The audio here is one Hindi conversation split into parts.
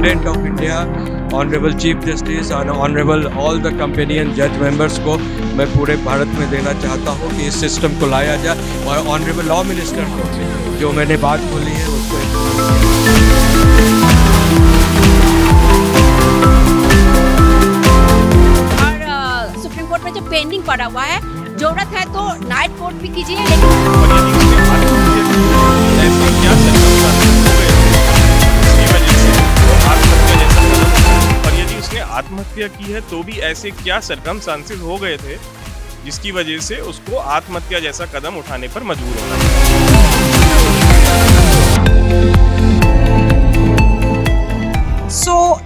President of India, honourable chief justice और ऑनरेबल ऑल द कंपेनियन जज मेंबर्स को मैं पूरे भारत में देना चाहता हूँ कि इस सिस्टम को लाया जाए और ऑनरेबल लॉ मिनिस्टर को जो मैंने बात बोली है उसको सुप्रीम कोर्ट में जो पेंडिंग पड़ा हुआ है, जरूरत है तो नाइट कोर्ट भी कीजिए, आत्महत्या की है तो भी ऐसे क्या सरकमस्टांसेस हो गए थे जिसकी वजह से उसको आत्महत्या जैसा कदम उठाने पर मजबूर होना पड़ा।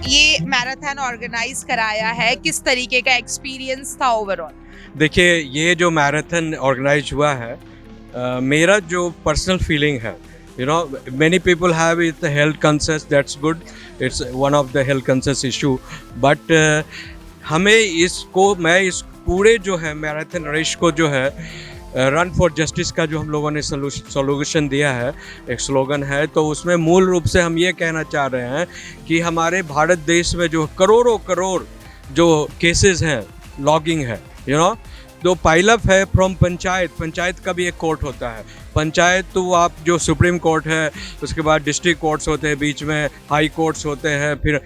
ये मैराथन ऑर्गेनाइज कराया है, किस तरीके का एक्सपीरियंस था ओवरऑल? देखिए, ये जो मैराथन ऑर्गेनाइज हुआ है, मेरा जो पर्सनल फीलिंग है, many people have it health concerns, that's good, it's one of the health concerns issue, but मैं इस पूरे जो है मैराथन रेस को जो है रन फॉर जस्टिस का जो हम लोगों ने सोल्यूशन दिया है, एक स्लोगन है, तो उसमें मूल रूप से हम ये कहना चाह रहे हैं कि हमारे भारत देश में जो करोड़ जो केसेस हैं, लॉगिंग है, जो पाइलअप है फ्रॉम पंचायत का भी एक कोर्ट होता है। पंचायत तो आप जो सुप्रीम कोर्ट है, उसके बाद डिस्ट्रिक्ट कोर्ट्स होते हैं, बीच में हाई कोर्ट्स होते हैं, फिर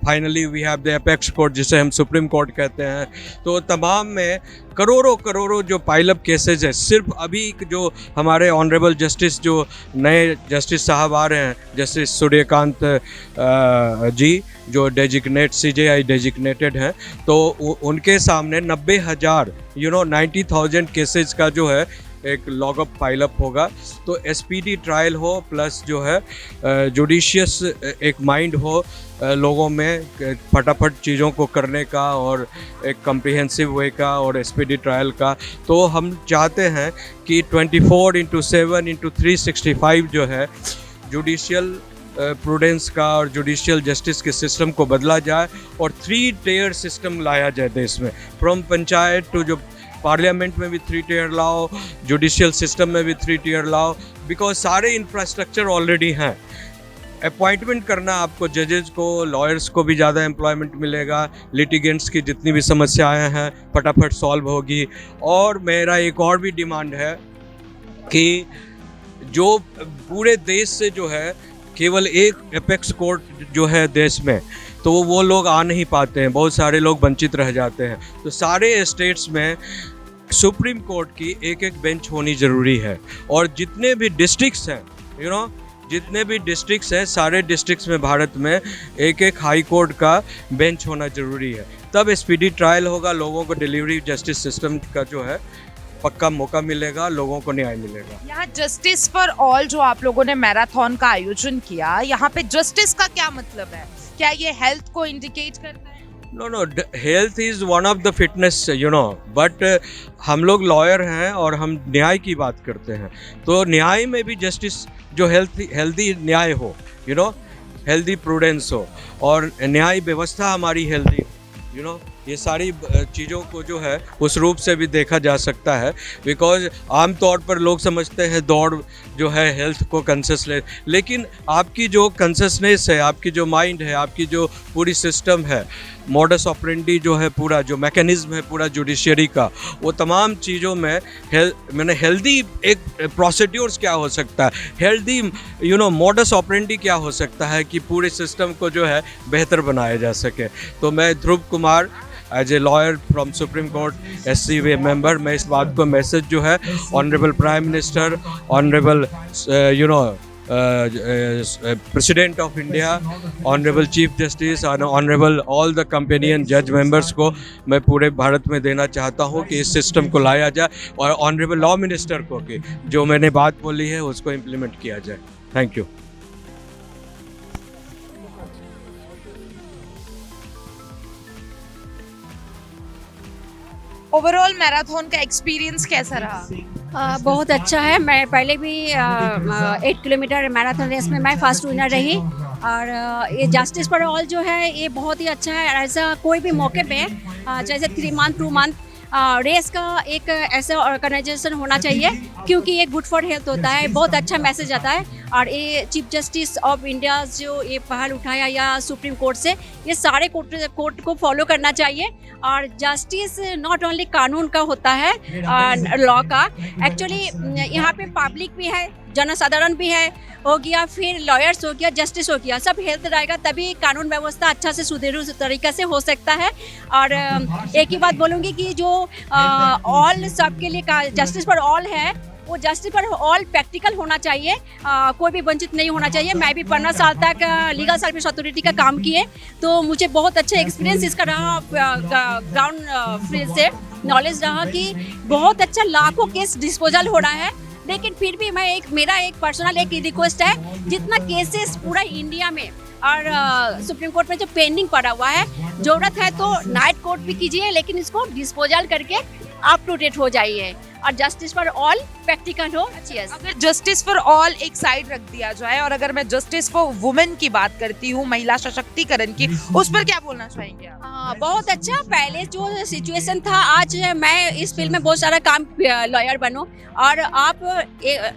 finally we have the apex court जिसे हम सुप्रीम कोर्ट कहते हैं। तो तमाम में करोड़ों जो पाइलअप केसेज है, सिर्फ अभी जो हमारे ऑनरेबल जस्टिस जो नए जस्टिस साहब आ रहे हैं, जस्टिस सूर्यकांत जी जो CJI डेजिग्नेटेड हैं, तो उनके सामने 90,000 केसेज का जो है एक लॉगअप पाइलअप होगा। तो SPD ट्रायल हो प्लस जो है जुडिशियस एक माइंड हो लोगों में फटाफट चीज़ों को करने का और एक कम्प्रिहेंसिव वे का और SPD ट्रायल का। तो हम चाहते हैं कि 24/7/365 जो है जुडिशियल प्रूडेंस का और जुडिशियल जस्टिस के सिस्टम को बदला जाए और 3 टियर सिस्टम लाया जाए देश में, फ्रॉम पंचायत टू जो पार्लियामेंट में भी 3 टियर लाओ, जुडिशियल सिस्टम में भी 3 टियर लाओ, बिकॉज सारे इंफ्रास्ट्रक्चर ऑलरेडी हैं। अपॉइंटमेंट करना आपको जजेस को, लॉयर्स को भी ज़्यादा एम्प्लॉयमेंट मिलेगा, लिटिगेंट्स की जितनी भी समस्याएं हैं फटाफट सॉल्व होगी। और मेरा एक और भी डिमांड है कि जो पूरे देश से जो है केवल एक एपेक्स कोर्ट जो है देश में, तो वो लोग आ नहीं पाते हैं, बहुत सारे लोग वंचित रह जाते हैं। तो सारे स्टेट्स में सुप्रीम कोर्ट की एक बेंच होनी ज़रूरी है और जितने भी डिस्ट्रिक्ट्स हैं, जितने भी डिस्ट्रिक्ट्स हैं, सारे डिस्ट्रिक्ट्स में भारत में एक हाई कोर्ट का बेंच होना ज़रूरी है। तब SPD ट्रायल होगा, लोगों को डिलीवरी जस्टिस सिस्टम का जो है पक्का मौका मिलेगा, लोगों को न्याय मिलेगा। यहाँ जस्टिस फॉर ऑल जो आप लोगों ने मैराथन का आयोजन किया, यहाँ पे जस्टिस का क्या मतलब है? क्या ये हेल्थ को इंडिकेट करता है? No, health is one of the fitness, but हम लोग लॉयर हैं और हम न्याय की बात करते हैं। तो न्याय में भी जस्टिस जो हेल्दी न्याय हो, हेल्दी प्रूडेंस हो और न्याय व्यवस्था हमारी हेल्दी हो, ये सारी चीज़ों को जो है उस रूप से भी देखा जा सकता है। बिकॉज आम तौर पर लोग समझते हैं दौड़ जो है हेल्थ को कंसियसनेस, लेकिन आपकी जो कंसियसनेस है, आपकी जो माइंड है, आपकी जो पूरी सिस्टम है, मॉडस ऑपरेंडी जो है, पूरा जो मैकेनिज्म है पूरा जुडिशरी का, वो तमाम चीज़ों में हेल्दी एक प्रोसीड्यूर्स क्या हो सकता है, हेल्दी मॉडस ऑपरेंडी क्या हो सकता है कि पूरे सिस्टम को जो है बेहतर बनाया जा सके। तो मैं Dhruv Kumar as a lawyer from supreme court SC member, मैं इस बात को मैसेज जो है honourable prime minister, honourable president of India, honourable chief justice और ऑनरेबल ऑल द कंपेनियन जज मेंबर्स को मैं पूरे भारत में देना चाहता हूं कि इस सिस्टम को लाया जाए और ऑनरेबल लॉ मिनिस्टर को कि जो मैंने बात बोली है उसको इम्प्लीमेंट किया जाए। Thank you. ओवरऑल मैराथन का एक्सपीरियंस कैसा रहा? बहुत अच्छा है। मैं पहले भी 8 किलोमीटर मैराथन रेस में मैं फर्स्ट विनर रही और ये जस्टिस फॉर ऑल जो है ये बहुत ही अच्छा है। ऐसा कोई भी मौके पे जैसे 3 मंथ 2 मंथ रेस का एक ऐसा ऑर्गेनाइजेशन होना चाहिए क्योंकि ये गुड फॉर हेल्थ होता है, बहुत अच्छा मैसेज आता है। और ये चीफ जस्टिस ऑफ इंडिया जो ये पहल उठाया या सुप्रीम कोर्ट से, ये सारे कोर्ट को फॉलो करना चाहिए। और जस्टिस नॉट ओनली कानून का होता है, लॉ का, एक्चुअली यहाँ पे पब्लिक भी है, जनसाधारण भी है, हो गया, फिर लॉयर्स हो गया, जस्टिस हो गया, सब हेल्थ रहेगा तभी कानून व्यवस्था अच्छा से सुचारू तरीके से हो सकता है। और एक ही बात बोलूँगी कि जो ऑल सबके लिए जस्टिस फॉर ऑल है, वो जस्टिस फॉर ऑल प्रैक्टिकल होना चाहिए, कोई भी वंचित नहीं होना चाहिए। मैं भी 15 साल तक लीगल सर्विस अथॉरिटी का काम किए, तो मुझे बहुत अच्छा एक्सपीरियंस इसका रहा, ग्राउंड फील्ड से नॉलेज रहा कि बहुत अच्छा लाखों केस डिस्पोजल हो रहा है। लेकिन फिर भी मेरा एक पर्सनल एक रिक्वेस्ट है, जितना केसेस पूरा इंडिया में और सुप्रीम कोर्ट में जो पेंडिंग पड़ा हुआ है, जरूरत है तो नाइट कोर्ट भी कीजिए, लेकिन इसको डिस्पोजल करके अप टू डेट हो जाइए और जस्टिस फॉर ऑल प्रैक्टिकल हो। अगर जस्टिस फॉर ऑल एक साइड रख दिया जाए और अगर मैं जस्टिस फॉर वुमेन की बात करती हूँ, महिला सशक्तिकरण की, उस पर क्या बोलना चाहेंगे आप? बहुत अच्छा। पहले जो सिचुएशन था, आज मैं इस फील्ड में बहुत सारा काम लॉयर बनो, और आप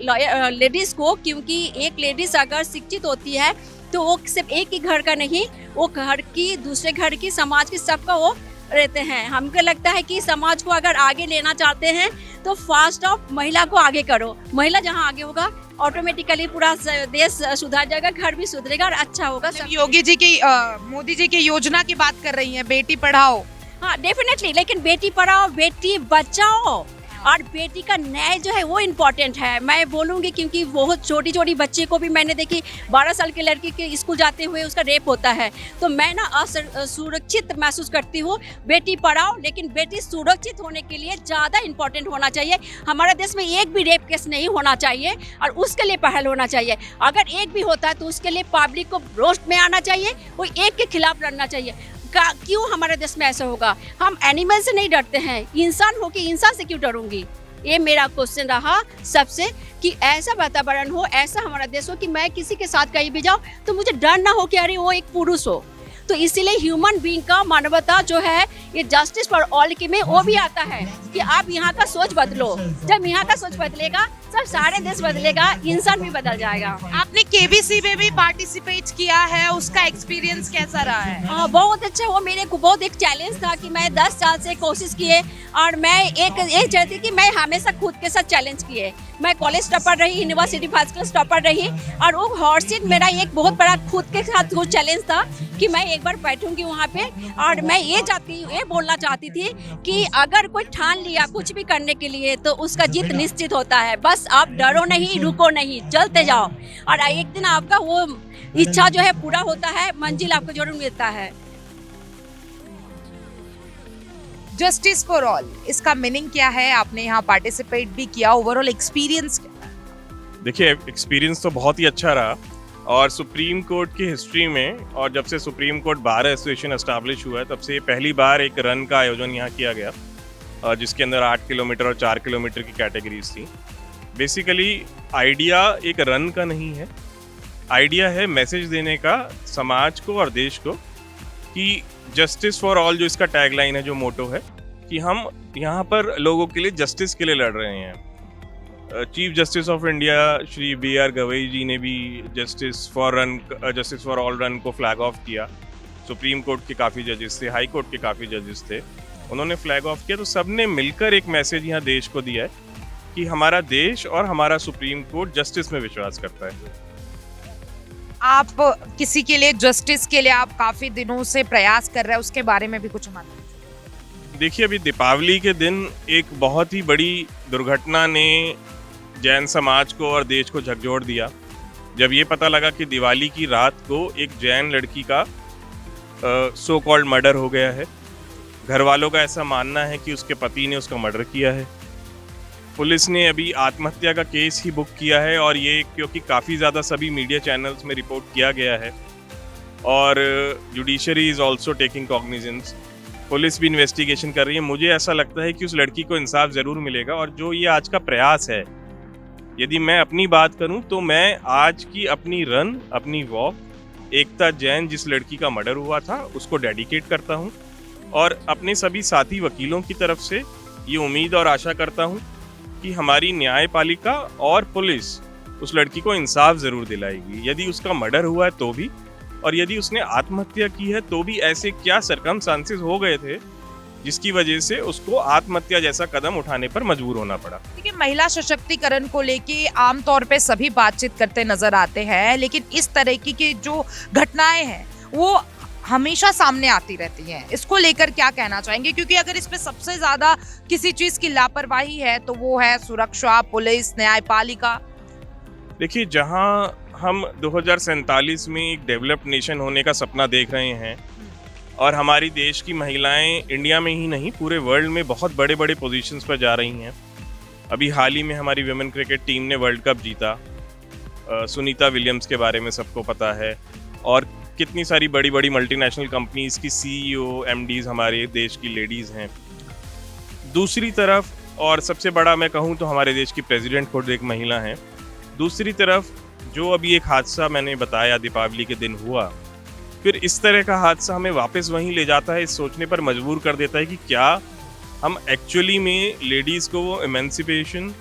लॉयर लेडीज को, क्योंकि एक लेडीज अगर शिक्षित होती है तो वो सिर्फ एक ही घर का नहीं, वो घर की, दूसरे घर की, समाज की, सबका वो रहते हैं। हमको लगता है कि समाज को अगर आगे लेना चाहते हैं तो फास्ट ऑफ महिला को आगे करो। महिला जहां आगे होगा ऑटोमेटिकली पूरा देश सुधर जाएगा, घर भी सुधरेगा और अच्छा होगा। योगी जी की, मोदी जी की योजना की बात कर रही हैं, बेटी पढ़ाओ। हाँ डेफिनेटली, लेकिन बेटी पढ़ाओ, बेटी बचाओ और बेटी का न्याय जो है वो इम्पोर्टेंट है। मैं बोलूँगी क्योंकि बहुत छोटी छोटी बच्चे को भी मैंने देखी, 12 साल की लड़की के स्कूल जाते हुए उसका रेप होता है, तो मैं ना असुरक्षित महसूस करती हूँ। बेटी पढ़ाओ, लेकिन बेटी सुरक्षित होने के लिए ज़्यादा इम्पोर्टेंट होना चाहिए। हमारे देश में एक भी रेप केस नहीं होना चाहिए और उसके लिए पहल होना चाहिए। अगर एक भी होता है तो उसके लिए पब्लिक को रोस्ट में आना चाहिए, वो एक के खिलाफ लड़ना चाहिए। क्यों हमारे देश में ऐसा होगा? हम एनिमल से नहीं डरते हैं, इंसान हो के इंसान से क्यों डरूंगी? ये मेरा क्वेश्चन रहा सबसे, कि ऐसा वातावरण हो, ऐसा हमारा देश हो कि मैं किसी के साथ कहीं भी जाऊँ तो मुझे डर ना हो कि अरे वो एक पुरुष हो। तो इसीलिए ह्यूमन बीइंग का, मानवता जो है, ये जस्टिस फॉर ऑल की में वो भी आता है कि आप यहाँ का सोच बदलो। जब यहाँ का सोच बदलेगा सब सारे देश बदलेगा, इंसान भी बदल जाएगा। आपने केबीसी में भी पार्टिसिपेट किया है, उसका एक्सपीरियंस कैसा रहा है? बहुत अच्छा। वो मेरे को बहुत एक चैलेंज था कि मैं 10 साल से कोशिश किए, और मैं एक चाहती कि मैं हमेशा खुद के साथ चैलेंज किए। मैं कॉलेज टॉपर रही, यूनिवर्सिटी फर्स्ट क्लास टॉपर रही, और वो हॉर्स सीट मेरा एक बहुत बड़ा खुद के साथ वो चैलेंज था कि मैं एक बार बैठूंगी वहाँ पे, और मैं ये बोलना चाहती थी कि अगर कोई ठान लिया कुछ भी करने के लिए तो उसका जीत निश्चित होता है। बस आप डरो नहीं, रुको नहीं, चलते जाओ, और एक दिन आपका वो इच्छा जो है पूरा होता है, मंजिल आपको जरूर मिलता है। जस्टिस फॉर ऑल, इसका मीनिंग क्या है? आपने यहाँ पार्टिसिपेट भी किया, ओवरऑल एक्सपीरियंस क्या है? देखिए, एक्सपीरियंस तो बहुत ही अच्छा रहा, और सुप्रीम कोर्ट की हिस्ट्री में, और जब से supreme court bar association establish हुआ है, तब से पहली बार एक रन का आयोजन यहाँ किया गया, जिसके अंदर 8 किलोमीटर और 4 किलोमीटर की कैटेगरीज थी। बेसिकली आइडिया एक रन का नहीं है, आइडिया है मैसेज देने का समाज को और देश को कि जस्टिस फॉर ऑल, जो इसका टैगलाइन है, जो मोटो है, कि हम यहाँ पर लोगों के लिए जस्टिस के लिए लड़ रहे हैं। Chief justice of India Shri BR Gavai ji ने भी जस्टिस फॉर ऑल रन को फ्लैग ऑफ किया। सुप्रीम कोर्ट के काफ़ी जजेस थे, हाई कोर्ट के काफ़ी जजेस थे, उन्होंने फ्लैग ऑफ किया। तो सब ने मिलकर एक मैसेज यहाँ देश को दिया है कि हमारा देश और हमारा सुप्रीम कोर्ट जस्टिस में विश्वास करता है। आप किसी के लिए, जस्टिस के लिए आप काफी दिनों से प्रयास कर रहे हैं, उसके बारे में भी कुछ मालूम? देखिए, अभी दीपावली के दिन एक बहुत ही बड़ी दुर्घटना ने जैन समाज को और देश को झकझोर दिया, जब ये पता लगा कि दिवाली की रात को एक जैन लड़की का सो कॉल्ड मर्डर हो गया है। घर वालों का ऐसा मानना है कि उसके पति ने उसका मर्डर किया है। पुलिस ने अभी आत्महत्या का केस ही बुक किया है, और ये क्योंकि काफ़ी ज़्यादा सभी मीडिया चैनल्स में रिपोर्ट किया गया है, और judiciary is also taking cognizance, police भी इन्वेस्टिगेशन कर रही है। मुझे ऐसा लगता है कि उस लड़की को इंसाफ ज़रूर मिलेगा। और जो ये आज का प्रयास है, यदि मैं अपनी बात करूं तो मैं आज की अपनी रन, अपनी वॉक, एकता जैन जिस लड़की का मर्डर हुआ था उसको डेडिकेट करता हूं, और अपने सभी साथी वकीलों की तरफ से ये उम्मीद और आशा करता हूँ कि हमारी न्यायपालिका और पुलिस उस लड़की को इंसाफ ज़रूर दिलाएगी। यदि उसका मर्डर हुआ है तो भी, और यदि उसने आत्महत्या की है तो भी ऐसे क्या सर्कमस्टांसेस हो गए थे जिसकी वजह से उसको आत्महत्या जैसा कदम उठाने पर मजबूर होना पड़ा। देखिए, महिला सशक्तिकरण को लेके आमतौर पे सभी बातचीत करते नजर आते हैं, लेकिन इस तरह की जो घटनाएं हैं वो हमेशा सामने आती रहती हैं। इसको लेकर क्या कहना चाहेंगे? क्योंकि अगर इसमें सबसे ज्यादा किसी चीज की लापरवाही है तो वो है सुरक्षा, पुलिस, न्यायपालिका। देखिए, जहां हम 2047 में एक डेवलप्ड नेशन होने का सपना देख रहे हैं और हमारी देश की महिलाएं इंडिया में ही नहीं पूरे वर्ल्ड में बहुत बड़े बड़े पोजीशंस पर जा रही हैं। अभी हाल ही में हमारी विमेन क्रिकेट टीम ने वर्ल्ड कप जीता। सुनीता विलियम्स के बारे में सबको पता है, और कितनी सारी बड़ी बड़ी मल्टीनेशनल कंपनीज की CEO, MDs हमारे देश की लेडीज़ हैं। दूसरी तरफ, और सबसे बड़ा मैं कहूँ तो हमारे देश की प्रेसिडेंट खुद एक महिला हैं। दूसरी तरफ जो अभी एक हादसा मैंने बताया दीपावली के दिन हुआ, फिर इस तरह का हादसा हमें वापस वहीं ले जाता है, इस सोचने पर मजबूर कर देता है कि क्या हम एक्चुअली में लेडीज़ को वो एमेंसिपेशन,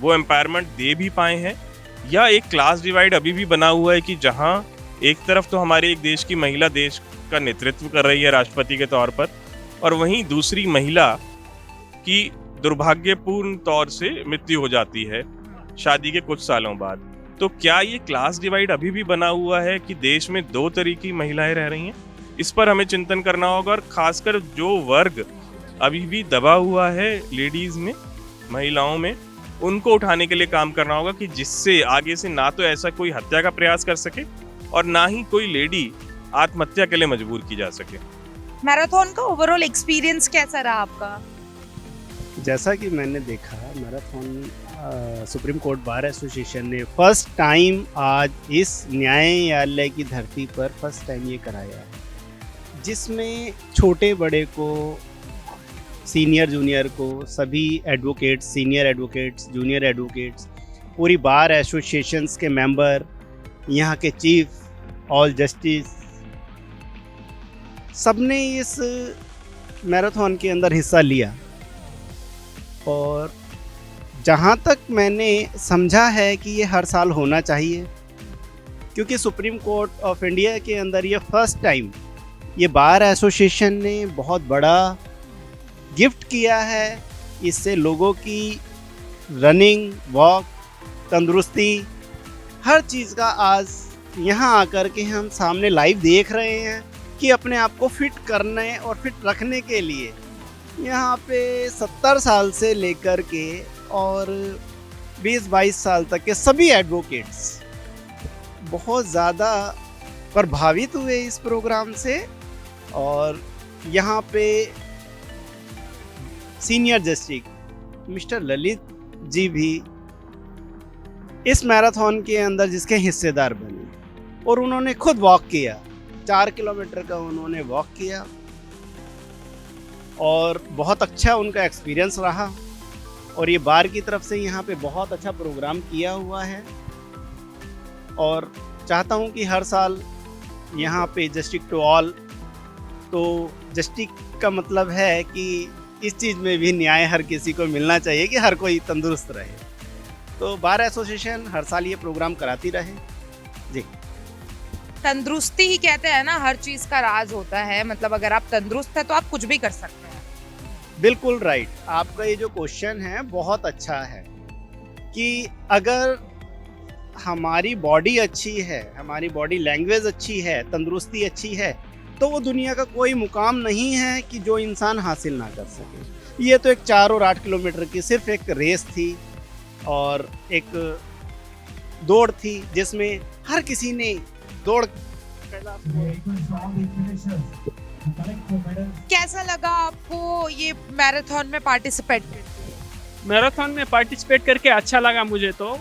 वो एम्पावरमेंट दे भी पाए हैं, या एक क्लास डिवाइड अभी भी बना हुआ है कि जहां एक तरफ तो हमारे एक देश की महिला देश का नेतृत्व कर रही है राष्ट्रपति के तौर पर, और वहीं दूसरी महिला की दुर्भाग्यपूर्ण तौर से मृत्यु हो जाती है शादी के कुछ सालों बाद। तो क्या ये क्लास डिवाइड अभी भी बना हुआ है कि देश में दो तरह की महिलाएं रह रही हैं? इस पर हमें चिंतन करना होगा, और खासकर जो वर्ग अभी भी दबा हुआ है लेडीज़ में, महिलाओं में, उनको उठाने के लिए काम करना होगा कि जिससे आगे से ना तो ऐसा कोई हत्या का प्रयास कर सके और ना ही कोई लेडी आत्महत्या के लिए मजबूर की जा सके। मैराथन का ओवरऑल एक्सपीरियंस कैसा रहा आपका? जैसा कि मैंने देखा, marathon supreme court bar association ने फर्स्ट टाइम आज इस न्यायालय की धरती पर फर्स्ट टाइम ये कराया है, जिसमें छोटे बड़े को, सीनियर जूनियर को, सभी advocates, senior advocates, junior advocates, पूरी बार एसोसिएशंस के मेंबर, यहाँ के चीफ, ऑल जस्टिस, सबने इस मैराथन के अंदर हिस्सा लिया। और जहाँ तक मैंने समझा है कि ये हर साल होना चाहिए, क्योंकि सुप्रीम कोर्ट ऑफ इंडिया के अंदर ये फर्स्ट टाइम ये बार एसोसिएशन ने बहुत बड़ा गिफ्ट किया है। इससे लोगों की रनिंग, वॉक, तंदुरुस्ती, हर चीज़ का आज यहाँ आकर के हम सामने लाइव देख रहे हैं कि अपने आप को फिट करने और फिट रखने के लिए यहाँ पे 70 साल से लेकर के और 20-22 साल तक के सभी एडवोकेट्स बहुत ज़्यादा प्रभावित हुए इस प्रोग्राम से। और यहाँ पे senior justice mister Lalit ji भी इस मैराथन के अंदर जिसके हिस्सेदार बने, और उन्होंने खुद वॉक किया, 4 किलोमीटर का उन्होंने वॉक किया, और बहुत अच्छा उनका एक्सपीरियंस रहा। और ये बार की तरफ से यहाँ पे बहुत अच्छा प्रोग्राम किया हुआ है, और चाहता हूँ कि हर साल यहाँ पे जस्टिस टू ऑल, तो जस्टिस का मतलब है कि इस चीज़ में भी न्याय हर किसी को मिलना चाहिए कि हर कोई तंदुरुस्त रहे। तो बार एसोसिएशन हर साल ये प्रोग्राम कराती रहे जी। तंदुरुस्ती ही कहते हैं ना, हर चीज का राज होता है। मतलब अगर आप तंदुरुस्त है तो आप कुछ भी कर सकते हैं। बिल्कुल राइट। आपका ये जो क्वेश्चन है बहुत अच्छा है कि अगर हमारी बॉडी अच्छी है, हमारी बॉडी लैंग्वेज अच्छी है, तंदुरुस्ती अच्छी है, तो वो दुनिया का कोई मुकाम नहीं है कि जो इंसान हासिल ना कर सके। ये तो एक 4 और 8 किलोमीटर की सिर्फ एक रेस थी और एक दौड़ थी जिसमें हर किसी ने दौड़। कैसा लगा आपको ये मैराथन में पार्टिसिपेट करके? मैराथन में पार्टिसिपेट करके अच्छा लगा मुझे तो।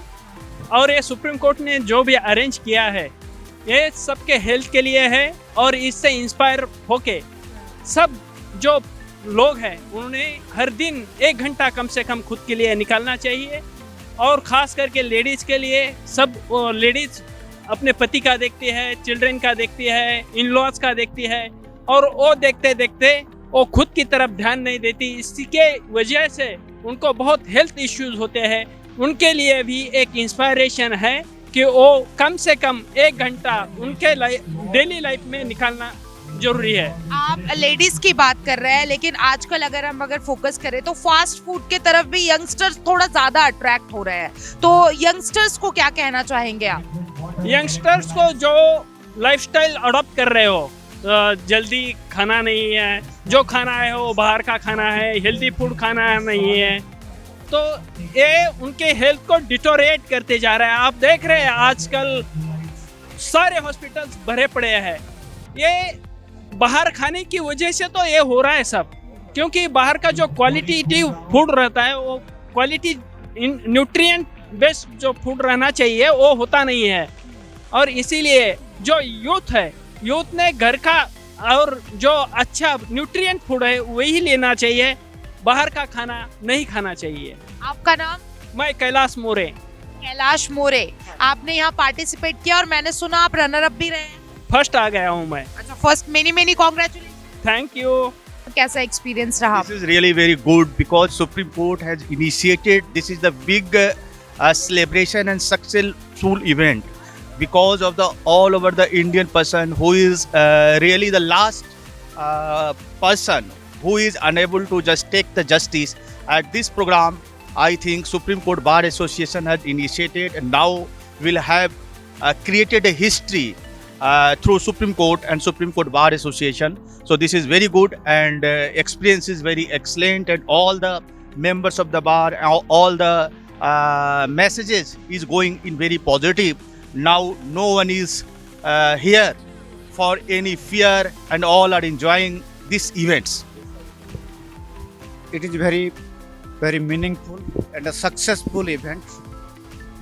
और ये सुप्रीम कोर्ट ने जो भी अरेंज किया है ये सबके हेल्थ के लिए है, और इससे इंस्पायर होके सब जो लोग हैं उन्होंने हर दिन 1 घंटा कम से कम खुद के लिए निकालना चाहिए। और ख़ास करके लेडीज़ के लिए, सब लेडीज़ अपने पति का देखती है, चिल्ड्रन का देखती है, इन लॉज का देखती है, और वो देखते देखते वो खुद की तरफ ध्यान नहीं देती, इसके वजह से उनको बहुत हेल्थ इश्यूज होते हैं। उनके लिए भी एक इंस्पायरेशन है कि वो कम से कम 1 घंटा उनके डेली लाइफ में निकालना जरूरी है। आप लेडीज की बात कर रहे हैं, लेकिन आजकल अगर फोकस करें तो फास्ट फूड के तरफ भी यंगस्टर्स थोड़ा ज्यादा अट्रैक्ट हो रहे हैं, तो यंगस्टर्स को क्या कहना चाहेंगे आप? यंगस्टर्स को जो लाइफस्टाइल अडॉप्ट कर रहे हो, जल्दी खाना नहीं है, जो खाना है वो बाहर का खाना है, हेल्दी फूड खाना नहीं है, तो ये उनके हेल्थ को डिटोरेट करते जा रहा है। आप देख रहे हैं आजकल सारे हॉस्पिटल्स भरे पड़े हैं, ये बाहर खाने की वजह से तो ये हो रहा है सब, क्योंकि बाहर का जो क्वालिटेटिव फूड रहता है वो क्वालिटी न्यूट्रिएंट बेस्ड जो फूड रहना चाहिए वो होता नहीं है। और इसीलिए जो यूथ है, यूथ ने घर का और जो अच्छा न्यूट्रिएंट फूड है वही लेना चाहिए, बाहर का खाना नहीं खाना चाहिए। आपका नाम? मैं कैलाश मोरे। कैलाश मोरे, आपने यहाँ पार्टिसिपेट किया और मैंने सुना आप रनर अप भी रहे हैं। फर्स्ट आ गया हूँ मैं। अच्छा, first, many congratulation. Thank you. कैसा एक्सपीरियंस रहा? This is really very good because Supreme Court has initiated. This is the big celebration and successful event because of the all over the Indian person who is really the last person who is unable to just take the justice. At this program, I think Supreme Court Bar Association has initiated and now will have created a history through Supreme Court and Supreme Court Bar Association. So this is very good and experience is very excellent, and all the members of the bar, all the messages is going in very positive. Now no one is here for any fear and all are enjoying these events. It is very, very meaningful and a successful event.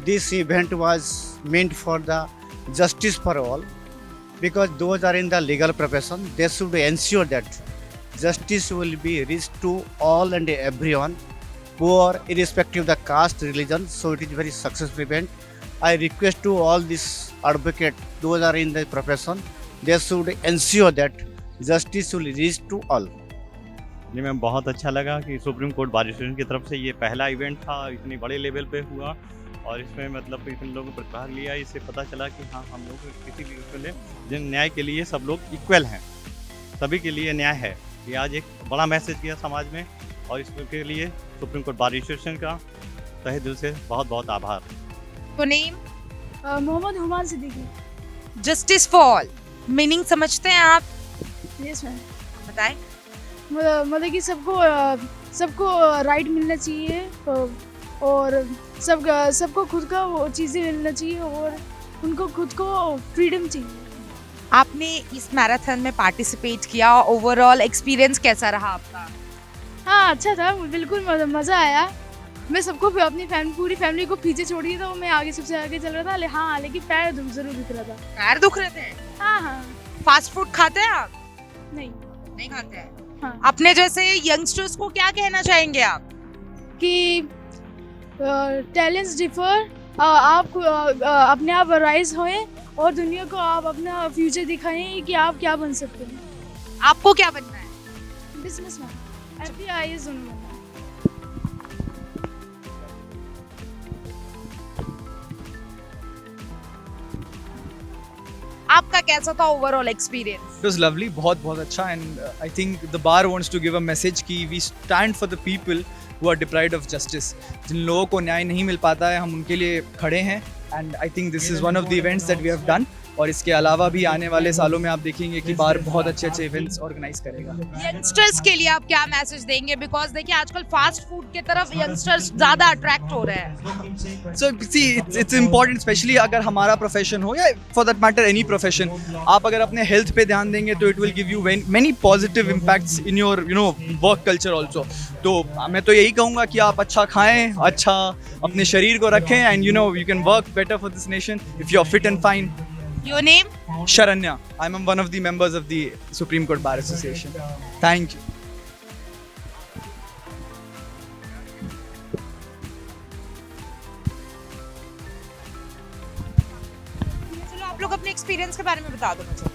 This event was meant for the justice for all, because those are in the legal profession, they should ensure that justice will be reached to all and everyone, poor, irrespective of the caste, religion. So it is very successful event. I request to all these advocates, those are in the profession, they should ensure that justice will reach to all. जी मैम, बहुत अच्छा लगा कि सुप्रीम कोर्ट बार एसोसिएशन की तरफ से ये पहला इवेंट था, इतनी बड़े लेवल पे हुआ और इसमें मतलब इतने लोगों ने प्रतिभाग लिया। इससे पता चला कि हाँ, हम लोग किसी भी उसके लिए जिन न्याय के लिए सब लोग इक्वल हैं, सभी के लिए न्याय है। ये आज एक बड़ा मैसेज किया समाज में और इसके लिए सुप्रीम कोर्ट बार एसोसिएशन का तहे दिल से बहुत बहुत आभार। तो name? Mohammad Human Siddiqui. Justice for all meaning समझते हैं आप? Yes ma'am. बताएं। मतलब कि सबको राइट मिलना चाहिए और सबको खुद का वो चीज़ें मिलना चाहिए और उनको खुद को फ्रीडम चाहिए। आपने इस मैराथन में पार्टिसिपेट किया, ओवरऑल एक्सपीरियंस कैसा रहा आपका? हाँ, अच्छा था, बिल्कुल मज़ा आया। मैं सबको अपनी पूरी फैमिली को पीछे छोड़ दिया था और मैं आगे सबसे आगे चल रहा था। हाँ, लेकिन पैर ज़रूर दुख रहा था। पैर दुख रहे थे? हाँ हाँ। फास्ट फूड खाते हैं आप? नहीं खाते हैं। हाँ। अपने जैसे यंगस्टर्स को क्या कहना चाहेंगे आप? कि टैलेंट्स डिफर, आप अपने आप राइज होएं और दुनिया को आप अपना फ्यूचर दिखाएं कि आप क्या बन सकते हैं। आपको क्या बनना है? बिजनेसमैन, IAS बनना है। आपका कैसा था overall experience? It was lovely, बहुत अच्छा, and I think the bar wants to give a message कि we stand for the people who are deprived of justice. जिन लोगों को न्याय नहीं मिल पाता है, हम उनके लिए खड़े हैं, and I think this is one of the events that we have done. और इसके अलावा भी आने वाले सालों में आप देखेंगे कि बार बहुत अच्छे इवेंट्स ऑर्गेनाइज करेगा। यंगस्टर्स के लिए आप क्या मैसेज देंगे? बिकॉज देखिए आजकल फास्ट फूड के तरफ यंगस्टर्स ज्यादा अट्रैक्ट हो रहे हैं। So see, it's important, especially अगर हमारा प्रोफेशन हो या for that matter any profession, आप अगर अपने हेल्थ पे ध्यान देंगे तो it will give you many positive impacts in your work culture also. तो मैं तो यही कहूँगा कि आप अच्छा खाएं, अच्छा अपने शरीर को रखें, and you can work better for this nation if you're fit and fine. Your name? Sharanya. I'm one of the members of the Supreme Court Bar Association. Thank you. चलो आप लोग अपने एक्सपीरियंस के बारे में बता दो मुझे।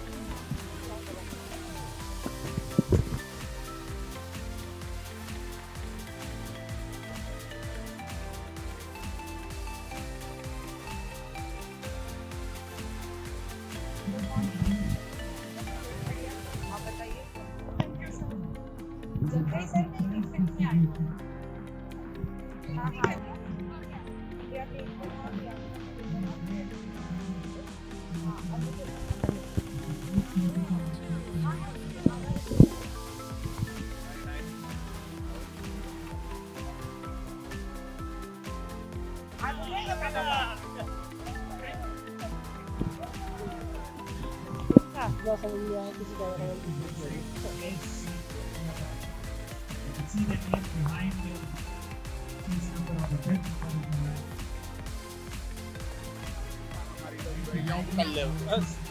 कर ले बस